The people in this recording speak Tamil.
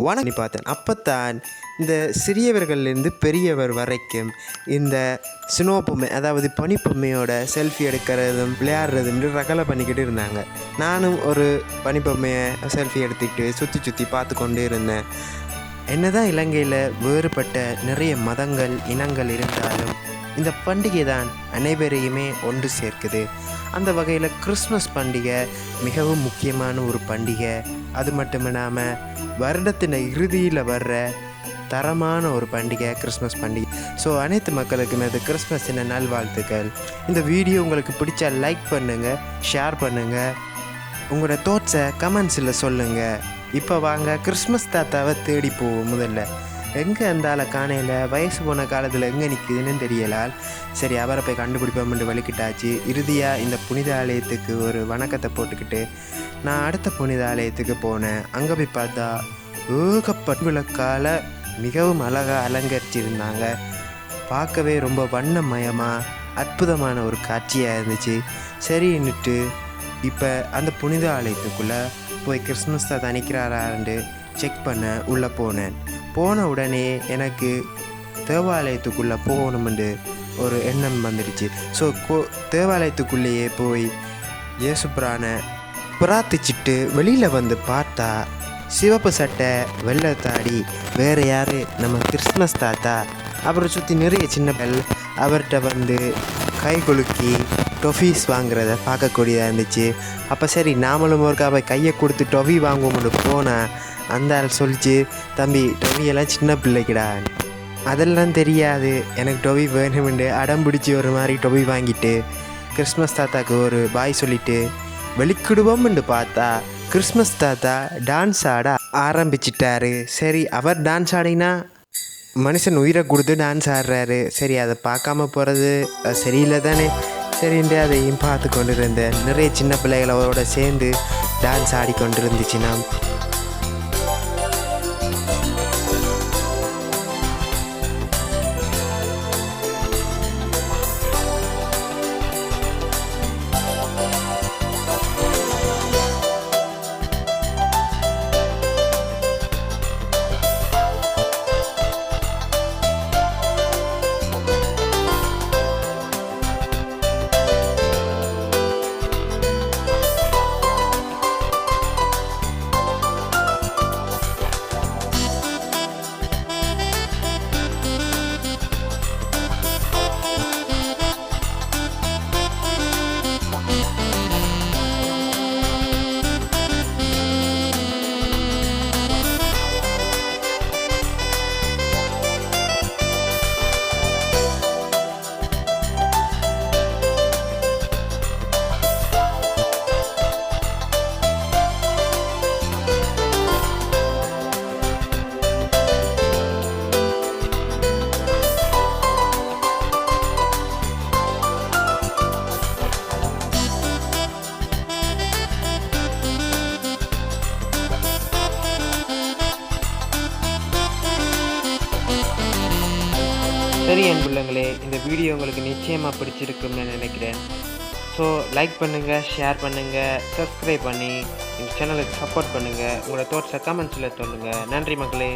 வணக்கம் பார்த்தேன். அப்போத்தான் இந்த சிறியவர்கள்லேருந்து பெரியவர் வரைக்கும் இந்த ஸ்னோ பொம்மை, அதாவது பனிப்பொம்மையோட செல்ஃபி எடுக்கிறதும் விளையாடுறதும் ரகலை பண்ணிக்கிட்டு இருந்தாங்க. நானும் ஒரு பனிப்பொம்மையை செல்ஃபி எடுத்துக்கிட்டு சுற்றி பார்த்து கொண்டே இருந்தேன். என்னதான் இலங்கையில் வேறுபட்ட நிறைய மதங்கள் இனங்கள் இருந்தாலும் இந்த பண்டிகை தான் அனைவரையுமே ஒன்று சேர்க்குது. அந்த வகையில் கிறிஸ்மஸ் பண்டிகை மிகவும் முக்கியமான ஒரு பண்டிகை. அது மட்டும் இல்லாமல் வருடத்தின் இறுதியில் வர்ற தரமான ஒரு பண்டிகை கிறிஸ்மஸ் பண்டிகை. ஸோ அனைத்து மக்களுக்குமே அது கிறிஸ்மஸின் நல்வாழ்த்துக்கள். இந்த வீடியோ உங்களுக்கு பிடிச்சா லைக் பண்ணுங்கள், ஷேர் பண்ணுங்கள், உங்களோட தாட்ஸை கமெண்ட்ஸில் சொல்லுங்கள். இப்போ வாங்க கிறிஸ்மஸ் தாத்தாவை தேடி போவோம். முதல்ல எங்கே அந்த காணையில் வயசு போன காலத்தில் எங்கே நிற்குதுன்னு தெரியலால் சரி அவரை போய் கண்டுபிடிப்போம்னு வலிக்கிட்டாச்சு. இறுதியாக இந்த புனித ஆலயத்துக்கு ஒரு வணக்கத்தை போட்டுக்கிட்டு நான் அடுத்த புனித ஆலயத்துக்கு போனேன். அங்கே போய் பார்த்தா ஏகப்பட்ட விளக்கால் மிகவும் அழகாக அலங்கரிச்சிருந்தாங்க. பார்க்கவே ரொம்ப வண்ணமயமாக அற்புதமான ஒரு காட்சியாக இருந்துச்சு. சரின்னுட்டு இப்போ அந்த புனித ஆலயத்துக்குள்ளே போய் கிறிஸ்மஸ் தாத்தா நிற்கிறாரான்னு செக் பண்ண உள்ளே போன உடனே எனக்கு தேவாலயத்துக்குள்ளே போகணுமென்று ஒரு எண்ணம் வந்துடுச்சு. ஸோ தேவாலயத்துக்குள்ளேயே போய் இயேசுபிரானை பிரார்த்திச்சிட்டு வெளியில் வந்து பார்த்தா சிவப்பு சட்டை வெள்ளைத்தாடி வேறு யார், நம்ம கிறிஸ்மஸ் தாத்தா. அவரை சுற்றி நிறைய சின்ன பெல் அவர்கிட்ட வந்து கை குலுக்கி டொஃபீஸ் வாங்குறத பார்க்கக்கூடியதாக இருந்துச்சு. அப்போ சரி நாமளும் ஒருக்கா போய் கையை கொடுத்து டொஃபி வாங்குவோம்னு போனால் அந்த ஆள் சொல்லிச்சு, தம்பி டொஃபியெல்லாம் சின்ன பிள்ளைக்கிடா, அதெல்லாம் தெரியாது, எனக்கு டொஃபி வேணுமெண்டு அடம் பிடிச்சி ஒரு மாதிரி டொஃபி வாங்கிட்டு கிறிஸ்மஸ் தாத்தாவுக்கு ஒரு பாய் சொல்லிவிட்டு வெளிக்கிடுவோம்னு பார்த்தா கிறிஸ்மஸ் தாத்தா டான்ஸ் ஆட ஆரம்பிச்சிட்டாரு. சரி அவர் டான்ஸ் ஆடினா மனுஷன் உயிரை கொடுத்து டான்ஸ் ஆடுறாரு, சரி அதை பார்க்காம போகிறது சரியில்லை தானே. சரின்ட்டு அதையும் பார்த்து கொண்டு இருந்தேன். நிறைய சின்ன பிள்ளைகளோட சேர்ந்து டான்ஸ் ஆடிக்கொண்டு இருந்துச்சுன்னா சரி என் பிள்ளைங்களே, இந்த வீடியோ உங்களுக்கு நிச்சயமாக பிடிச்சிருக்குன்னு நினைக்கிறேன். ஸோ லைக் பண்ணுங்கள், ஷேர் பண்ணுங்கள், சப்ஸ்கிரைப் பண்ணி இந்த சேனலுக்கு சப்போர்ட் பண்ணுங்கள். உங்களோட தாட்ஸை கமெண்ட்ஸில் சொல்லுங்கள். நன்றி மக்களே.